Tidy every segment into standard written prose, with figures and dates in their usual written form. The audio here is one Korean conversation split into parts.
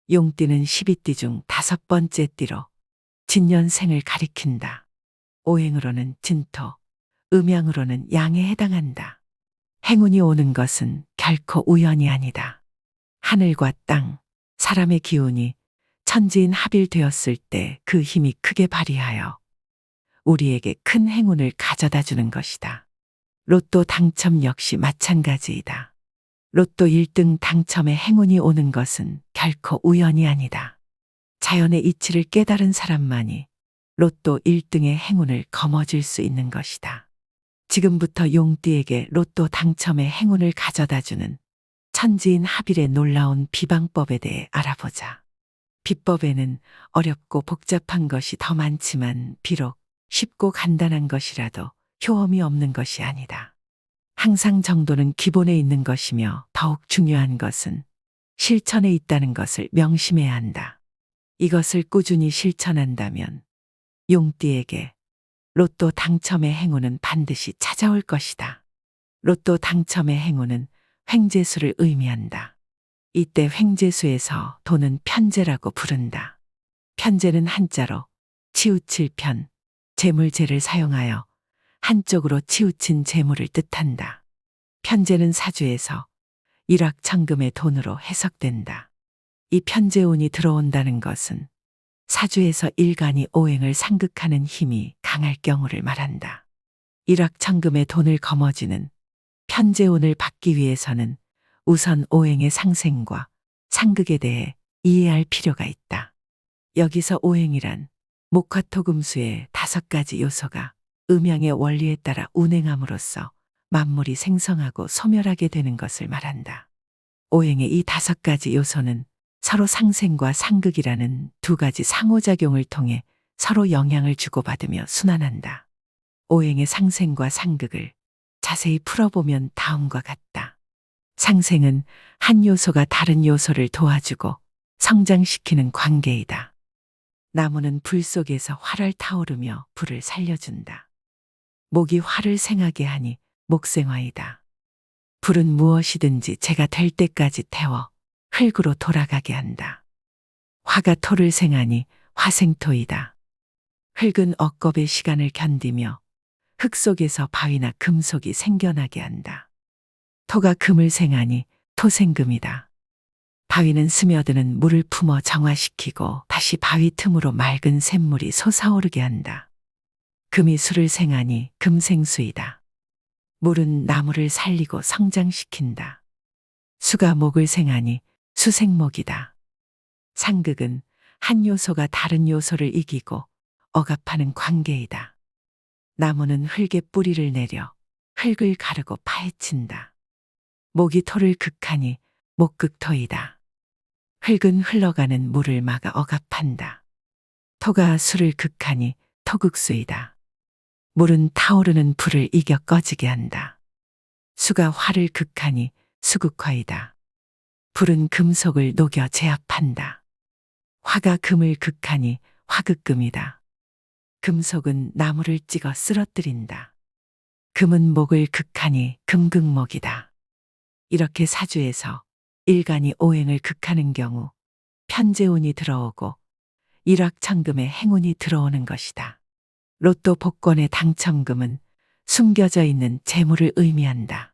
용띠는 12띠 중 5번째 띠로 진년생을 가리킨다. 오행으로는 진토, 음양으로는 양에 해당한다. 행운이 오는 것은 결코 우연이 아니다. 하늘과 땅, 사람의 기운이 천지인 합일되었을 때 그 힘이 크게 발휘하여 우리에게 큰 행운을 가져다 주는 것이다. 로또 당첨 역시 마찬가지이다. 로또 1등 당첨에 행운이 오는 것은 결코 우연이 아니다. 자연의 이치를 깨달은 사람만이 로또 1등의 행운을 거머쥘 수 있는 것이다. 지금부터 용띠에게 로또 당첨의 행운을 가져다 주는 천지인 합일의 놀라운 비방법에 대해 알아보자. 비법에는 어렵고 복잡한 것이 더 많지만 비록 쉽고 간단한 것이라도 효험이 없는 것이 아니다. 항상 정도는 기본에 있는 것이며 더욱 중요한 것은 실천에 있다는 것을 명심해야 한다. 이것을 꾸준히 실천한다면 용띠에게 로또 당첨의 행운은 반드시 찾아올 것이다. 로또 당첨의 행운은 횡재수를 의미한다. 이때 횡재수에서 돈은 편재라고 부른다. 편재는 한자로 치우칠 편, 재물재를 사용하여 한쪽으로 치우친 재물을 뜻한다. 편재는 사주에서 일확천금의 돈으로 해석된다. 이 편재운이 들어온다는 것은 사주에서 일간이 오행을 상극하는 힘이 강할 경우를 말한다. 일확천금의 돈을 거머쥐는 편재운을 받기 위해서는 우선 오행의 상생과 상극에 대해 이해할 필요가 있다. 여기서 오행이란 목화토금수의 5가지 요소가 음양의 원리에 따라 운행함으로써 만물이 생성하고 소멸하게 되는 것을 말한다. 오행의 이 5가지 요소는 서로 상생과 상극이라는 2가지 상호작용을 통해 서로 영향을 주고받으며 순환한다. 오행의 상생과 상극을 자세히 풀어보면 다음과 같다. 상생은 한 요소가 다른 요소를 도와주고 성장시키는 관계이다. 나무는 불 속에서 활을 타오르며 불을 살려준다. 목이 활을 생하게 하니 목생화이다. 불은 무엇이든지 재가 될 때까지 태워 흙으로 돌아가게 한다. 화가 토를 생하니 화생토이다. 흙은 억겁의 시간을 견디며 흙 속에서 바위나 금속이 생겨나게 한다. 토가 금을 생하니 토생금이다. 바위는 스며드는 물을 품어 정화시키고 다시 바위 틈으로 맑은 샘물이 솟아오르게 한다. 금이 수를 생하니 금생수이다. 물은 나무를 살리고 성장시킨다. 수가 목을 생하니 수생목이다. 상극은 한 요소가 다른 요소를 이기고 억압하는 관계이다. 나무는 흙에 뿌리를 내려 흙을 가르고 파헤친다. 목이 토를 극하니 목극토이다. 흙은 흘러가는 물을 막아 억압한다. 토가 수를 극하니 토극수이다. 물은 타오르는 불을 이겨 꺼지게 한다. 수가 화를 극하니 수극화이다. 불은 금속을 녹여 제압한다. 화가 금을 극하니 화극금이다. 금속은 나무를 찍어 쓰러뜨린다. 금은 목을 극하니 금극목이다. 이렇게 사주에서 일간이 오행을 극하는 경우 편재운이 들어오고 일확천금의 행운이 들어오는 것이다. 로또 복권의 당첨금은 숨겨져 있는 재물을 의미한다.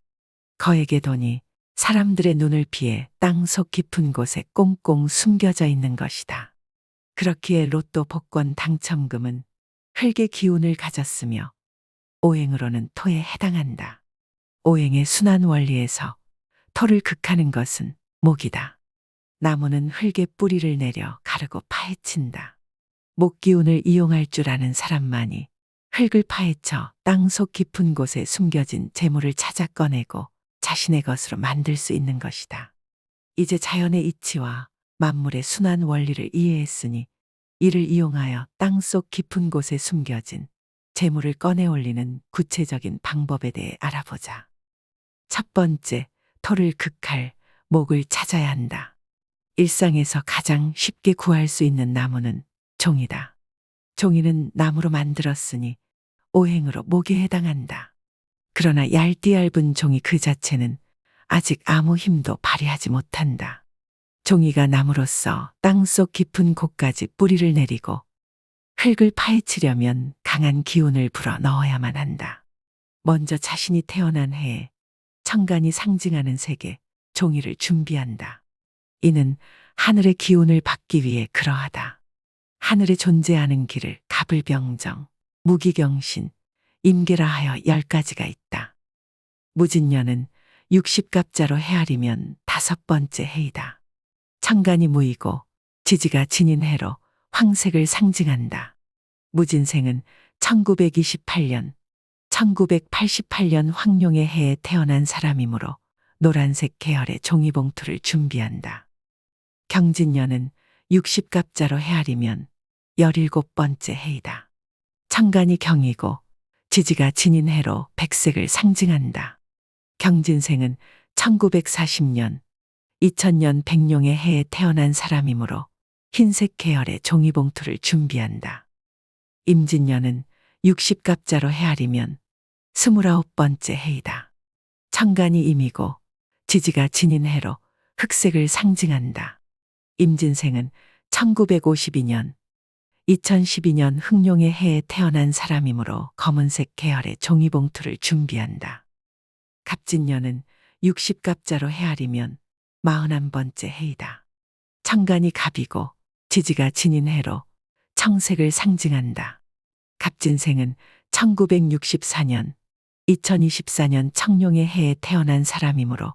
거액의 돈이 사람들의 눈을 피해 땅속 깊은 곳에 꽁꽁 숨겨져 있는 것이다. 그렇기에 로또 복권 당첨금은 흙의 기운을 가졌으며 오행으로는 토에 해당한다. 오행의 순환 원리에서 토를 극하는 것은 목이다. 나무는 흙에 뿌리를 내려 가르고 파헤친다. 목 기운을 이용할 줄 아는 사람만이 흙을 파헤쳐 땅속 깊은 곳에 숨겨진 재물을 찾아 꺼내고 자신의 것으로 만들 수 있는 것이다. 이제 자연의 이치와 만물의 순환 원리를 이해했으니 이를 이용하여 땅속 깊은 곳에 숨겨진 재물을 꺼내 올리는 구체적인 방법에 대해 알아보자. 첫 번째, 토를 극할 목을 찾아야 한다. 일상에서 가장 쉽게 구할 수 있는 나무는 종이다. 종이는 나무로 만들었으니 오행으로 목에 해당한다. 그러나 얇디 얇은 종이 그 자체는 아직 아무 힘도 발휘하지 못한다. 종이가 나무로서 땅속 깊은 곳까지 뿌리를 내리고 흙을 파헤치려면 강한 기운을 불어 넣어야만 한다. 먼저 자신이 태어난 해에 천간이 상징하는 색의 종이를 준비한다. 이는 하늘의 기운을 받기 위해 그러하다. 하늘에 존재하는 길을 갑을병정, 무기경신, 임계라 하여 10가지가 있다. 무진년은 60갑자로 헤아리면 5번째 해이다. 천간이 무이고 지지가 진인 해로 황색을 상징한다. 무진생은 1928년, 1988년 황룡의 해에 태어난 사람이므로 노란색 계열의 종이봉투를 준비한다. 경진년은 60갑자로 헤아리면 17번째 해이다. 천간이 경이고 지지가 진인 해로 백색을 상징한다. 경진생은 1940년, 2000년 백룡의 해에 태어난 사람이므로 흰색 계열의 종이봉투를 준비한다. 임진년은 60갑자로 헤아리면 29번째 해이다. 천간이 임이고 지지가 진인 해로 흑색을 상징한다. 임진생은 1952년, 2012년 흑룡의 해에 태어난 사람이므로 검은색 계열의 종이봉투를 준비한다. 갑진년은 60갑자로 헤아리면 41번째 해이다. 천간이 갑이고 지지가 진인 해로 청색을 상징한다. 갑진생은 1964년, 2024년 청룡의 해에 태어난 사람이므로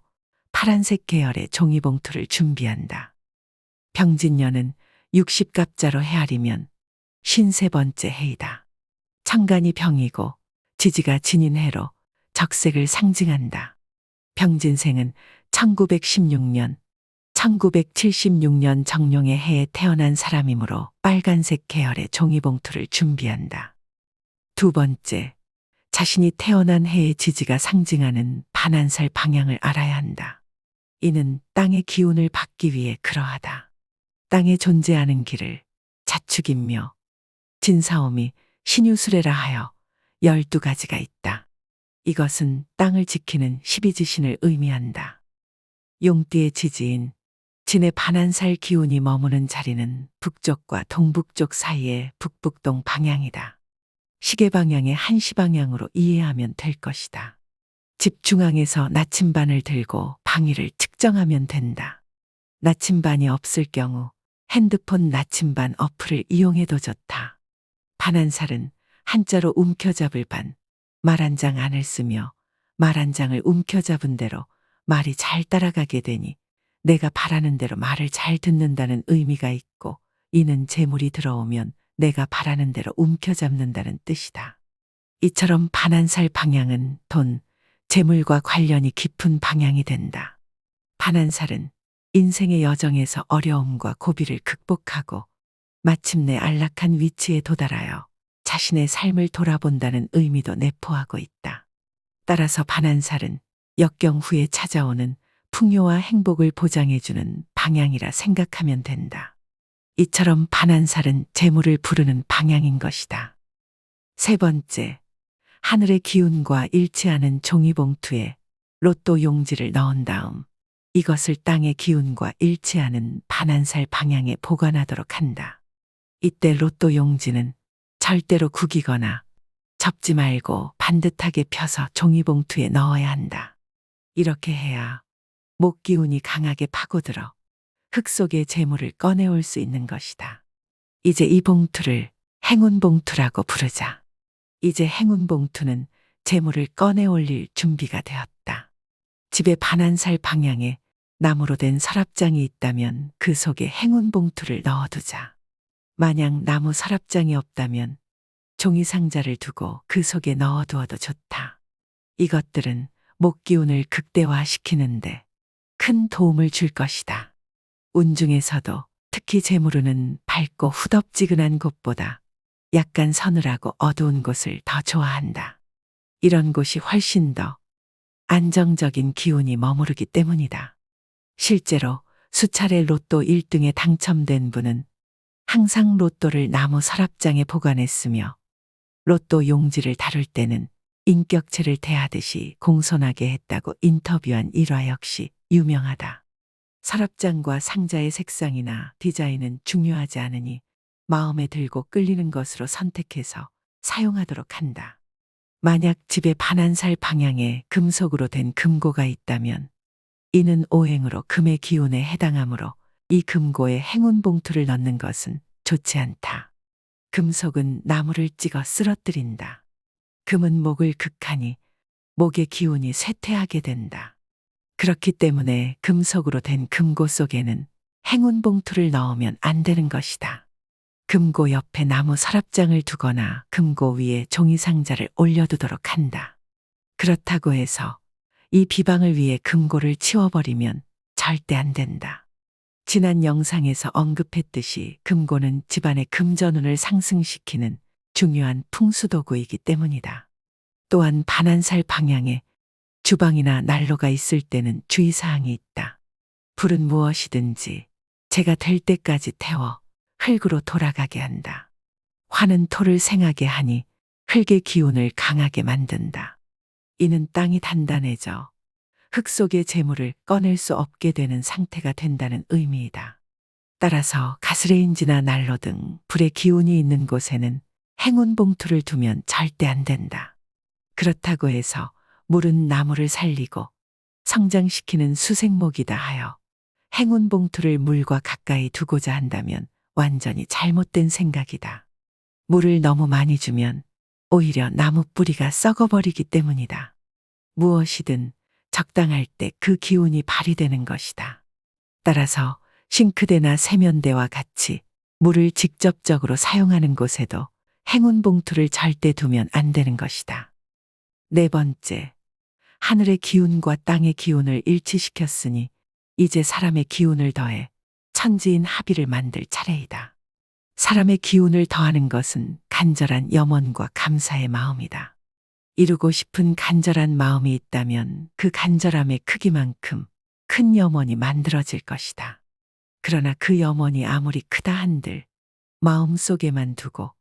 파란색 계열의 종이봉투를 준비한다. 병진년은 60갑자로 헤아리면 53번째 해이다. 천간이 병이고 지지가 진인 해로 적색을 상징한다. 병진생은 1916년, 1976년 정룡의 해에 태어난 사람이므로 빨간색 계열의 종이봉투를 준비한다. 두 번째, 자신이 태어난 해의 지지가 상징하는 반한살 방향을 알아야 한다. 이는 땅의 기운을 받기 위해 그러하다. 땅에 존재하는 길을 자축인묘, 진사오미, 신유수레라 하여 12가지가 있다. 이것은 땅을 지키는 12지신을 의미한다. 용띠의 지지인 진의 반한살 기운이 머무는 자리는 북쪽과 동북쪽 사이의 북북동 방향이다. 시계 방향의 한시 방향으로 이해하면 될 것이다. 집 중앙에서 나침반을 들고 방위를 측정하면 된다. 나침반이 없을 경우 핸드폰 나침반 어플을 이용해도 좋다. 반한살은 한자로 움켜잡을 반, 말 한 장 안을 쓰며 말 한 장을 움켜잡은 대로 말이 잘 따라가게 되니 내가 바라는 대로 말을 잘 듣는다는 의미가 있고, 이는 재물이 들어오면 내가 바라는 대로 움켜잡는다는 뜻이다. 이처럼 반한살 방향은 돈, 재물과 관련이 깊은 방향이 된다. 반한살은 인생의 여정에서 어려움과 고비를 극복하고 마침내 안락한 위치에 도달하여 자신의 삶을 돌아본다는 의미도 내포하고 있다. 따라서 반한살은 역경 후에 찾아오는 풍요와 행복을 보장해주는 방향이라 생각하면 된다. 이처럼 반한살은 재물을 부르는 방향인 것이다. 세 번째, 하늘의 기운과 일치하는 종이봉투에 로또 용지를 넣은 다음 이것을 땅의 기운과 일치하는 반한살 방향에 보관하도록 한다. 이때 로또 용지는 절대로 구기거나 접지 말고 반듯하게 펴서 종이봉투에 넣어야 한다. 이렇게 해야 목기운이 강하게 파고들어 흙 속의 재물을 꺼내올 수 있는 것이다. 이제 이 봉투를 행운봉투라고 부르자. 이제 행운봉투는 재물을 꺼내 올릴 준비가 되었다. 집에 반한살 방향에 나무로 된 서랍장이 있다면 그 속에 행운봉투를 넣어두자. 만약 나무 서랍장이 없다면 종이상자를 두고 그 속에 넣어두어도 좋다. 이것들은 목기운을 극대화시키는데 큰 도움을 줄 것이다. 운 중에서도 특히 재물운은 밝고 후덥지근한 곳보다 약간 서늘하고 어두운 곳을 더 좋아한다. 이런 곳이 훨씬 더 안정적인 기운이 머무르기 때문이다. 실제로 수차례 로또 1등에 당첨된 분은 항상 로또를 나무 서랍장에 보관했으며 로또 용지를 다룰 때는 인격체를 대하듯이 공손하게 했다고 인터뷰한 일화 역시 유명하다. 서랍장과 상자의 색상이나 디자인은 중요하지 않으니 마음에 들고 끌리는 것으로 선택해서 사용하도록 한다. 만약 집에 반환살 방향에 금속으로 된 금고가 있다면 이는 오행으로 금의 기운에 해당하므로 이 금고에 행운 봉투를 넣는 것은 좋지 않다. 금속은 나무를 찍어 쓰러뜨린다. 금은 목을 극하니 목의 기운이 쇠퇴하게 된다. 그렇기 때문에 금속으로 된 금고 속에는 행운 봉투를 넣으면 안 되는 것이다. 금고 옆에 나무 서랍장을 두거나 금고 위에 종이 상자를 올려두도록 한다. 그렇다고 해서 이 비방을 위해 금고를 치워버리면 절대 안 된다. 지난 영상에서 언급했듯이 금고는 집안의 금전운을 상승시키는 중요한 풍수도구이기 때문이다. 또한 반환살 방향에 주방이나 난로가 있을 때는 주의사항이 있다. 불은 무엇이든지 재가 될 때까지 태워 흙으로 돌아가게 한다. 화는 토를 생하게 하니 흙의 기운을 강하게 만든다. 이는 땅이 단단해져 흙 속의 재물을 꺼낼 수 없게 되는 상태가 된다는 의미이다. 따라서 가스레인지나 난로 등 불의 기운이 있는 곳에는 행운 봉투를 두면 절대 안 된다. 그렇다고 해서 물은 나무를 살리고 성장시키는 수생목이다 하여 행운 봉투를 물과 가까이 두고자 한다면 완전히 잘못된 생각이다. 물을 너무 많이 주면 오히려 나무 뿌리가 썩어버리기 때문이다. 무엇이든 적당할 때 그 기운이 발휘되는 것이다. 따라서 싱크대나 세면대와 같이 물을 직접적으로 사용하는 곳에도 행운 봉투를 절대 두면 안 되는 것이다. 네 번째, 하늘의 기운과 땅의 기운을 일치시켰으니 이제 사람의 기운을 더해 천지인 합의를 만들 차례이다. 사람의 기운을 더하는 것은 간절한 염원과 감사의 마음이다. 이루고 싶은 간절한 마음이 있다면 그 간절함의 크기만큼 큰 염원이 만들어질 것이다. 그러나 그 염원이 아무리 크다 한들 마음속에만 두고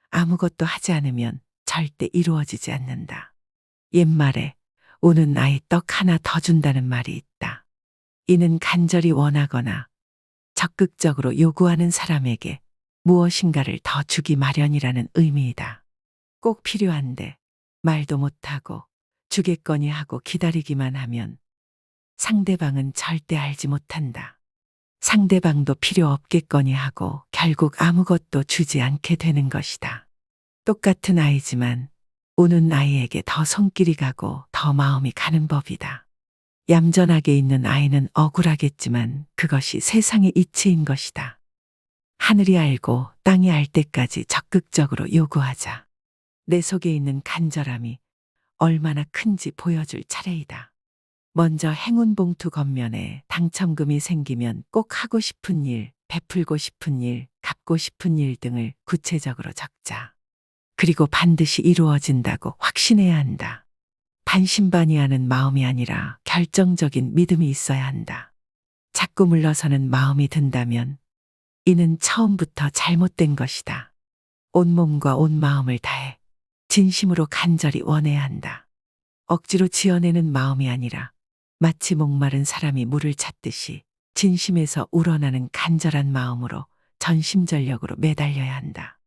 아무것도 하지 않으면 절대 이루어지지 않는다. 옛말에 우는 아이 떡 하나 더 준다는 말이 있다. 이는 간절히 원하거나 적극적으로 요구하는 사람에게 무엇인가를 더 주기 마련이라는 의미이다. 꼭 필요한데 말도 못하고 주겠거니 하고 기다리기만 하면 상대방은 절대 알지 못한다. 상대방도 필요 없겠거니 하고 결국 아무것도 주지 않게 되는 것이다. 똑같은 아이지만 우는 아이에게 더 손길이 가고 더 마음이 가는 법이다. 얌전하게 있는 아이는 억울하겠지만 그것이 세상의 이치인 것이다. 하늘이 알고 땅이 알 때까지 적극적으로 요구하자. 내 속에 있는 간절함이 얼마나 큰지 보여줄 차례이다. 먼저 행운 봉투 겉면에 당첨금이 생기면 꼭 하고 싶은 일, 베풀고 싶은 일, 갚고 싶은 일 등을 구체적으로 적자. 그리고 반드시 이루어진다고 확신해야 한다. 반신반의하는 마음이 아니라 결정적인 믿음이 있어야 한다. 자꾸 물러서는 마음이 든다면 이는 처음부터 잘못된 것이다. 온몸과 온 마음을 다해 진심으로 간절히 원해야 한다. 억지로 지어내는 마음이 아니라 마치 목마른 사람이 물을 찾듯이 진심에서 우러나는 간절한 마음으로 전심전력으로 매달려야 한다.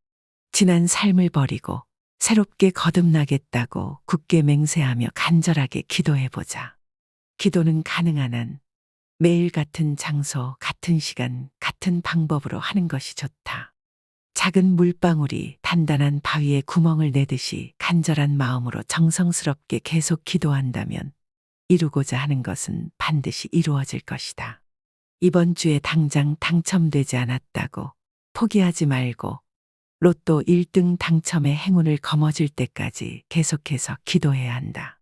지난 삶을 버리고 새롭게 거듭나겠다고 굳게 맹세하며 간절하게 기도해보자. 기도는 가능한 한 매일 같은 장소, 같은 시간, 같은 방법으로 하는 것이 좋다. 작은 물방울이 단단한 바위에 구멍을 내듯이 간절한 마음으로 정성스럽게 계속 기도한다면 이루고자 하는 것은 반드시 이루어질 것이다. 이번 주에 당장 당첨되지 않았다고 포기하지 말고 로또 1등 당첨의 행운을 거머쥘 때까지 계속해서 기도해야 한다.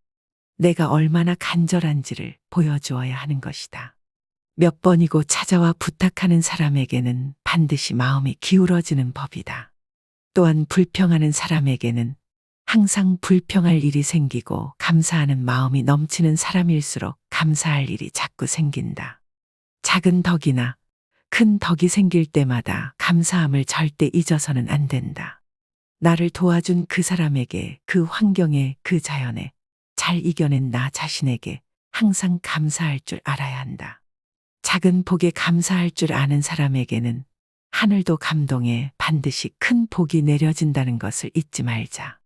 내가 얼마나 간절한지를 보여주어야 하는 것이다. 몇 번이고 찾아와 부탁하는 사람에게는 반드시 마음이 기울어지는 법이다. 또한 불평하는 사람에게는 항상 불평할 일이 생기고 감사하는 마음이 넘치는 사람일수록 감사할 일이 자꾸 생긴다. 작은 덕이나 큰 덕이 생길 때마다 감사함을 절대 잊어서는 안 된다. 나를 도와준 그 사람에게, 그 환경에, 그 자연에 잘 이겨낸 나 자신에게 항상 감사할 줄 알아야 한다. 작은 복에 감사할 줄 아는 사람에게는 하늘도 감동해 반드시 큰 복이 내려진다는 것을 잊지 말자.